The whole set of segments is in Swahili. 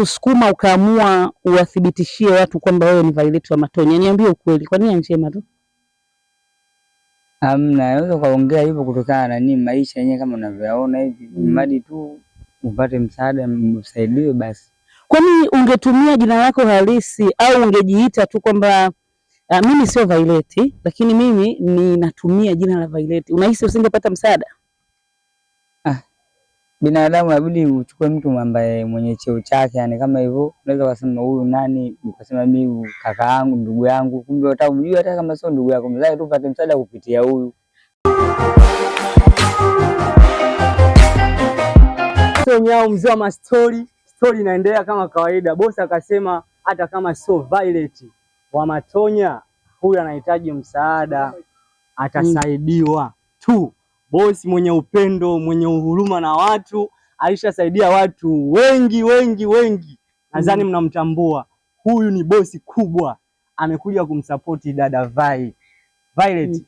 kilikusukuma ukaamua uwathibitishie watu kwamba wewe ni Violet wa Matonya? Niambie ukweli, kwa nini njema tu? Hamna, naweza kaongea hivyo kutokana na nini, maisha yenyewe kama unavyoona hivi, mradi tu upate msaada, msaidiwe basi. Kwani ungetumia jina lako halisi au ungejiita tu kwamba mimi sio Violet, lakini mimi ninatumia jina la Violet, unahisi usingepata msaada? Binadamu inabidi uchukue mtu ambaye mwenye cheo chake, yani kama hivyo unaweza kusema huyu nani, ukasema mimi kaka yangu, ndugu yangu, kumbe utamjua hata kama sio ndugu yako, mzae tu upate msaada kupitia huyu. Nyao mzee wa mastori, story inaendelea kama kawaida. Bosi akasema hata kama sio Violet wa Matonya, huyu anahitaji msaada, atasaidiwa tu. Bosi mwenye upendo, mwenye uhuruma na watu, alishasaidia watu wengi. Nadhani mnamtambua. Huyu ni bosi kubwa, amekuja kumsapoti dada Violet.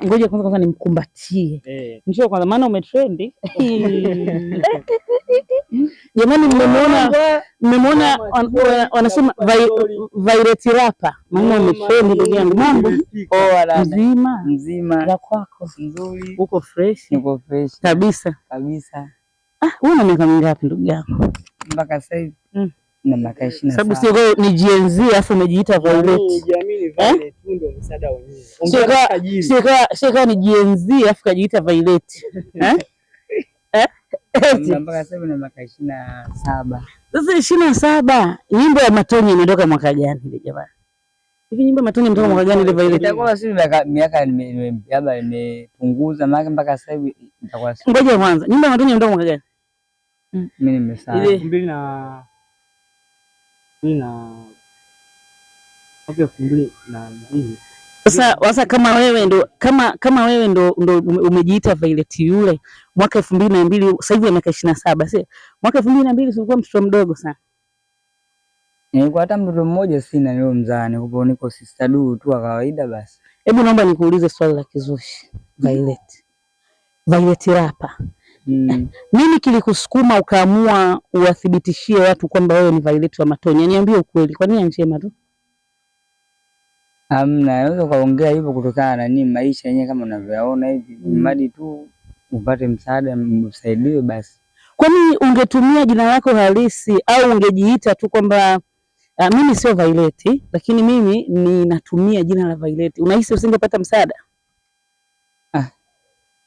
Ngoja kwanza nimkumbatie. Njoo kwanza, maana umetrendi. Jamani, mmemwona wanasema Violet rapa, maana umetrendi ndugu yangu. Mambo mzima ya kwako? nzuri. Uko fresh? Niko fresh kabisa. Wewe una miaka mingapi ndugu yangu? Mpaka sasa hivi na miaka 27. Sababu sio ni Gen Z afu umejiita Violet. Nijiamini Violet ndio msaada wenyewe. Sio ni Gen Z afu kajiita Violet. Mpaka sasa na miaka 27. Sasa 27, nyimbo ya Matonya imetoka mwaka gani ile jamani? Hivi nyimbo ya Matonya imetoka mwaka gani ile Violet? Itakuwa si miaka labda nimepunguza maana mpaka sasa hivi itakuwa. Ngoja kwanza, nyimbo ya Matonya imetoka mwaka gani? Mimi nimesahau. 2000 Sasa kama wewe ndo umejiita Violet yule mwaka 2002, sasa hivi miaka 27, si mwaka 2002 ulikuwa mtoto mdogo sana. Nilikuwa hata mtoto mmoja sina, leo mzaani kupo niko sister du tu kawaida basi. Hebu naomba nikuulize swali la kizushi. Violet rapa. Nini kilikusukuma ukaamua uwathibitishie watu kwamba wewe ni Violet wa Matonya? Niambie ukweli, kwa nini njema tu? Hamna, naweza kaongea hivyo kutokana na nini, maisha yenyewe kama unavyoona hivi, mradi tu upate msaada, msaidiwe basi. Kwani ungetumia jina lako halisi au ungejiita tu kwamba mimi sio Violet, lakini mimi ninatumia jina la Violet, unahisi usingepata msaada?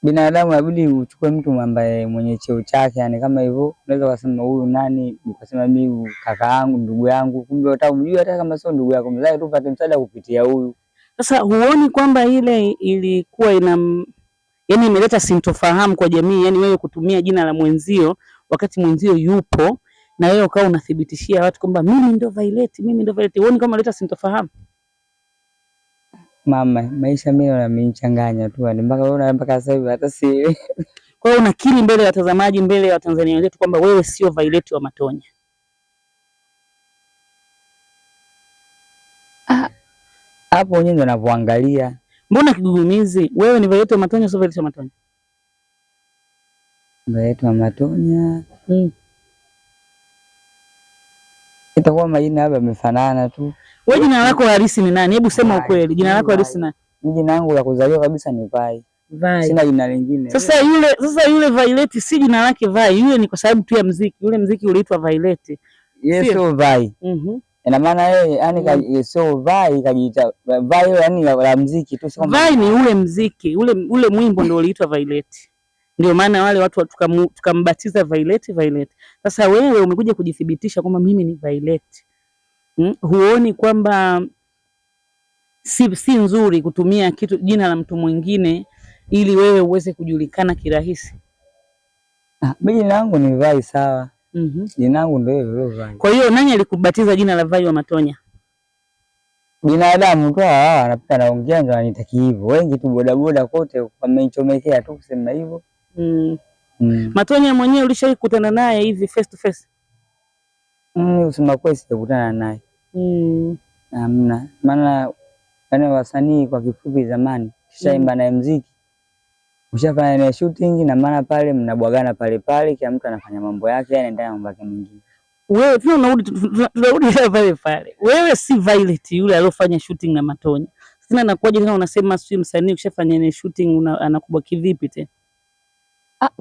Binadamu inabidi uchukue mtu ambaye mwenye cheo chake, yani kama hivyo unaweza kusema huyu nani, ukasema mimi kaka yangu, ndugu yangu, kumbe utamjua hata kama sio ndugu yako, mzae tu upate msaada kupitia huyu. Sasa huoni kwamba ile ilikuwa yani imeleta sintofahamu kwa jamii, yani wewe kutumia jina la mwenzio wakati mwenzio yupo na wewe ukawa unathibitishia watu kwamba mimi ndio Violet, huoni kama inaleta sintofahamu? Mama, maisha mimi yananichanganya tu, yani mpaka sasa hivi hata si. Kwa hiyo unakiri mbele ya watazamaji, mbele ya Watanzania wenzetu kwamba wewe sio Violet wa Matonya? Hapo wenyewe ndio ninapoangalia. Mbona kigugumizi? Wewe ni Violet wa Matonya, sio Violet wa Matonya? Violet wa Matonya. Itakuwa majina hapa yamefanana tu. Wewe jina lako halisi ni nani? Hebu sema ukweli. Jina lako halisi nani? Jina langu la kuzaliwa kabisa ni Vai. Sina jina lingine. Sasa yule Violet si jina lake Vai. Yule ni kwa sababu tu ya muziki. Yule muziki uliitwa Violet. Yes, sio Vai. Ina maana yeye yani sio Vai kajiita Vai, yani la muziki tu, sio Vai ni ule muziki. Ule mwimbo ndio uliitwa Violet. Ndio maana wale watu tukambatiza Violet. Sasa wewe umekuja kujithibitisha kwamba mimi ni Violet. Huoni kwamba si nzuri kutumia jina la mtu mwingine ili wewe uweze kujulikana kirahisi? Mimi jina langu ni Vai, sawa. Jina langu ndio hilo Vai. Kwa hiyo nani alikubatiza jina la Vai wa Matonya? Binadamu tu anapita naongea ndio anitaki hivyo. Wengi tu bodaboda kote wamenichomekea tu kusema hivyo. Matonya mwenyewe ulishawahi kukutana naye hivi face to face? Usema kweli sijakutana naye. Hamna. Maana wasanii kwa kifupi zamani kishaimba naye muziki, ushafanya naye shooting, na maana pale mnabwagana pale kila mtu anafanya mambo yake, anaendelea na mambo yake mengine. wewe tunarudi pale pale. Wewe si Violet yule aliyofanya shooting na Matonya. Sina nakuaje tena unasema sio msanii ukishafanya ile shooting anakuwa kivipi tena?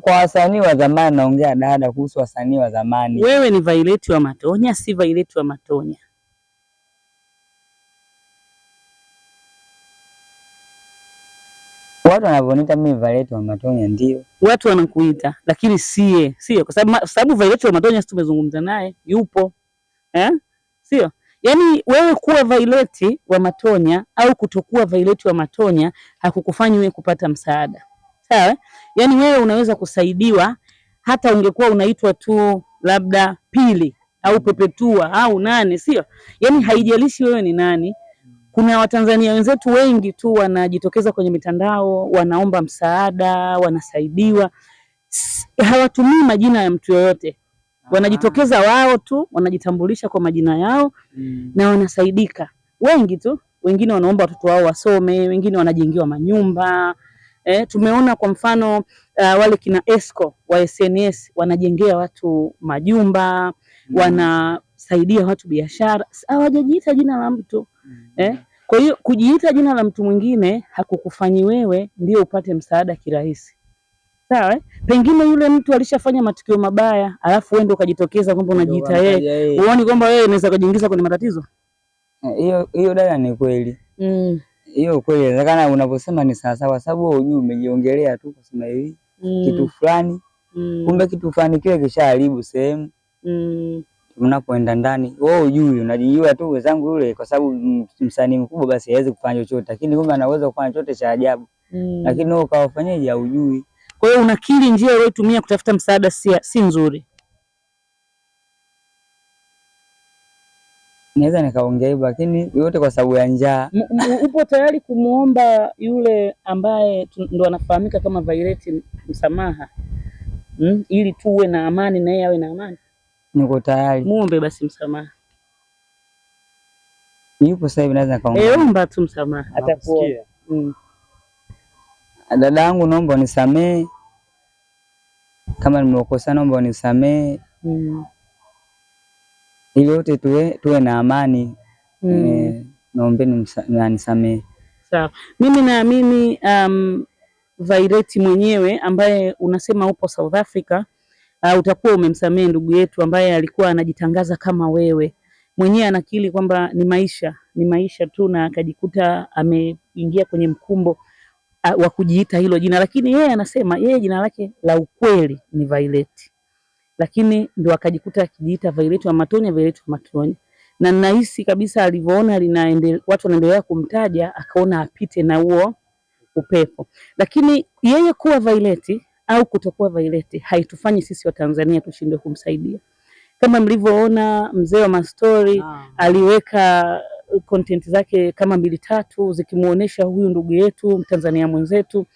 Kwa wasanii wa zamani naongea dada kuhusu wasanii wa zamani. Wewe ni Violet wa Matonya, si Violet wa Matonya. Watu wanavoniita mimi Violet wa Matonya ndio. Watu wanakuita, lakini sio kwa sababu Violet wa Matonya tumezungumza naye, yupo. Sio? Yaani wewe kuwa Violet wa Matonya au kutokuwa Violet wa Matonya hakukufanyi wewe kupata msaada. Sawa? Yaani wewe unaweza kusaidiwa hata ungekuwa unaitwa tu labda Pili au Pepetua au nani, sio? Yaani haijalishi wewe ni nani. Kuna Watanzania wenzetu wengi tu wanajitokeza kwenye mitandao, wanaomba msaada, wanasaidiwa. Hawatumii majina ya mtu yoyote. Wanajitokeza wao tu, wanajitambulisha kwa majina yao na wanasaidika. Wengi tu, wengine wanaomba watoto wao wasome, wengine wanajengiwa manyumba. Tumeona kwa mfano wale kina Esco wa SNS wanajengea watu majumba, wanasaidia watu biashara. Hawajajiita jina la mtu. Kwa hiyo kujiita jina la mtu mwingine hakukufanyi wewe ndio upate msaada kirahisi. Sawa? Pengine yule mtu alishafanya matukio mabaya, alafu wewe ndio ukajitokeza kwamba unajiita yeye. Uone kwamba wewe unaweza kujiingiza kwenye matatizo? Hiyo dada ni kweli. Hiyo kweli. Inawezekana unaposema ni sawa sawa, sababu wewe unajua umejiongelea tu kusema hivi kitu fulani. Kumbe kitu fulani kile kishaharibu sehemu. Unapoenda ndani, wewe hujui, unajijua tu wenzangu yule kwa sababu msanii mkubwa basi hawezi kufanya chochote, lakini kumbe anaweza kufanya chochote cha ajabu. Lakini wewe ukawafanyaje hujui. Kwa hiyo unakiri njia uliyotumia kutafuta msaada si nzuri. Naweza nikaongea hivyo, lakini yote kwa sababu ya njaa. Upo tayari kumuomba yule ambaye ndo anafahamika kama Violet msamaha? Ili tuwe na amani na yeye awe na amani? Niko tayari. Muombe basi msamaha. Yupo sasa hivi naweza kaongea. Omba tu msamaha atakuwa. Dada yangu naomba unisamee. Kama nimekosa naomba unisamee. Ili wote tuwe na amani. Naombeni mnisamee. Sawa. Mimi naamini Violet mwenyewe ambaye unasema upo South Africa, utakuwa umemsamee ndugu yetu ambaye alikuwa anajitangaza kama wewe. Mwenyewe anakiri kwamba ni maisha tu na akajikuta ameingia kwenye mkumbo wa kujiita hilo jina, lakini yeye anasema yeye jina lake la ukweli ni Violet. Lakini ndio akajikuta akijiita Violet wa Matonya, Violet wa Matonya. Na ninahisi kabisa alivyoona watu wanaendelea kumtaja akaona apite na huo upepo. Lakini yeye kuwa Violet au kutokuwa Violet haitufanyi sisi wa Tanzania tushindwe kumsaidia. Kama mlivyoona mzee wa mastori aliweka content zake kama 2-3 zikimuonesha huyu ndugu yetu Mtanzania mwenzetu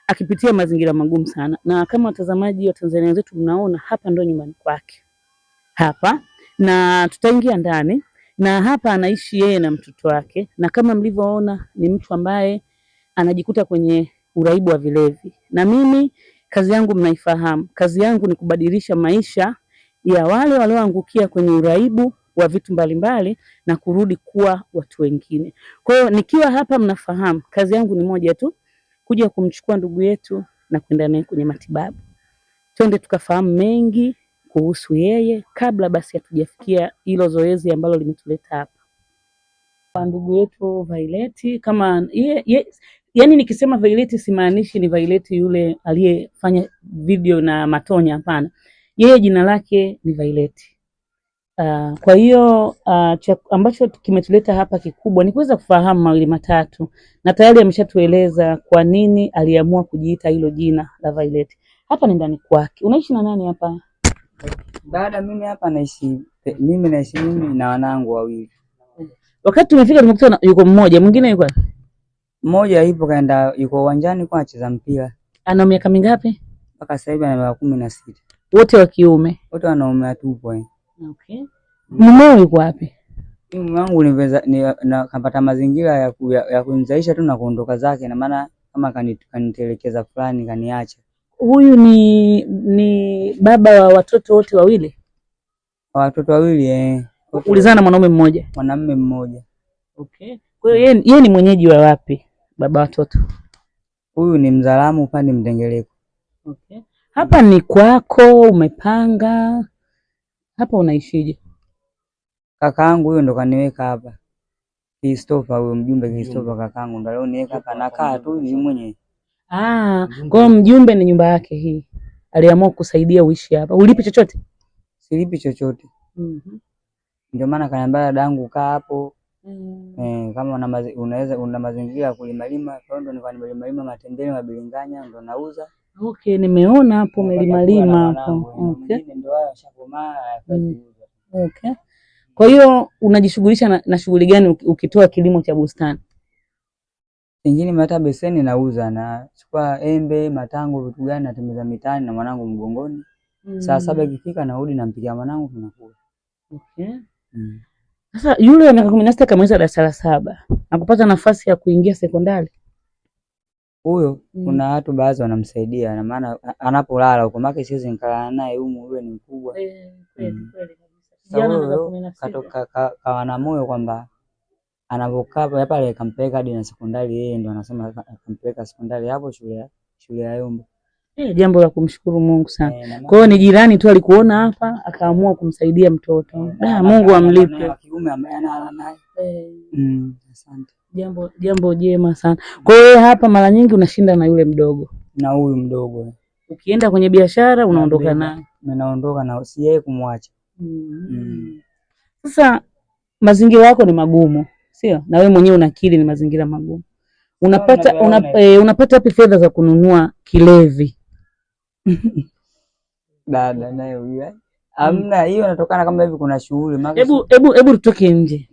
akipitia mazingira magumu sana. Na kama watazamaji wa Tanzania wenzetu mnaona hapa ndo nyumbani kwake. Hapa na tutaingia ndani na hapa anaishi yeye na mtoto wake, na kama mlivyoona ni mtu ambaye anajikuta kwenye uraibu wa vilevi. Na mimi kazi yangu mnaifahamu. Kazi yangu ni kubadilisha maisha ya wale walioangukia kwenye uraibu wa vitu mbalimbali na kurudi kuwa watu wengine. Kwa hiyo nikiwa hapa mnafahamu kazi yangu ni moja tu, kuja kumchukua ndugu yetu na kwenda naye kwenye matibabu. Twende tukafahamu mengi kuhusu yeye kabla basi hatujafikia hilo zoezi ambalo limetuleta hapa. Kwa ndugu yetu Violet kama yani nikisema Violet simaanishi ni Violet yule aliyefanya video na Matonya, hapana. Yeye jina lake ni Violet. Kwa hiyo ambacho kimetuleta hapa kikubwa ni kuweza kufahamu mawili matatu, na tayari ameshatueleza kwa nini aliamua kujiita hilo jina la Violet. Hapa ni ndani kwake. Unaishi na nani hapa? Dada, mimi hapa naishi mimi na wanangu wawili. Wakati tumefika tumekuta yuko mmoja, mwingine yuko wapi? Mmoja yuko uwanjani kwa anacheza mpira. Ana miaka mingapi? Mpaka sasa hivi ana miaka 16. Wote wa kiume? Wote wanaume atupo. Okay. Mumeo yuko wapi? Mume wangu na kapata mazingira ya kunizaisha tu na kuondoka zake, na maana kama kanitelekeza fulani kaniacha. Huyu ni baba wa watoto wote wawili? Watoto wawili Ulizana na mwanaume mmoja? Mwanamume mmoja. Okay. Kwa hiyo yeye ni mwenyeji wa wapi baba watoto? Huyu ni Mzalamu upande Mtengeleko. Okay. Hapa ni kwako, umepanga? Hapa unaishije? Kakaangu huyo ndo kaniweka hapa. Christopher, huyo mjumbe Christopher kakaangu ndo alioniweka hapa, nakaa tu hivi mwenyewe. Kwa hiyo mjumbe ni nyumba yake hii. Aliamua kusaidia uishi hapa. Ulipi chochote? Silipi chochote. Ndio maana kaniambia dadangu kaa hapo. Kama unaweza una mazingira ya kulimalima, kwa ndo nilikuwa nimelima matembele, mabilinganya ndo nauza. Okay, nimeona hapo umelimalima hapo. Okay. Ndio haya shakomaa. Okay. Kwa hiyo unajishughulisha na shughuli gani ukitoa kilimo cha bustani? Pengine hata beseni nauza, na chukua embe, matango, vitu gani natembeza mitaani na mwanangu mgongoni. Saa 7 ikifika narudi nampikia mwanangu tunakula. Okay. Sasa yule wa miaka 16 kamaliza darasa la 7 na kupata nafasi ya kuingia sekondari. Huyo kuna watu baadhi wanamsaidia, na maana anapolala huko maki siwezi nikalala naye huko, yule ni mkubwa. Kweli kabisa. Jana katoka kawana moyo kwamba anapokaa pale kampeleka hadi na sekondari, yeye ndo anasema akampeleka sekondari hapo shule ya Yombo. Jambo la kumshukuru Mungu sana. Kwa hiyo ni jirani tu alikuona hapa akaamua kumsaidia mtoto. Mungu amlipe. Kiume ambaye analala naye. Asante. Jambo jema sana. Kwa hiyo hapa mara nyingi unashinda na yule mdogo. Na huyu mdogo. Ukienda kwenye biashara unaondoka naye. Naondoka na si yeye kumwacha. Sasa mazingira yako ni magumu, sio? Na wewe mwenyewe unakiri ni mazingira magumu. Unapata wapi fedha za kununua kilevi? Dada naye huyu. Hamna, hiyo inatokana kama hivi kuna shughuli. Hebu tutoke nje.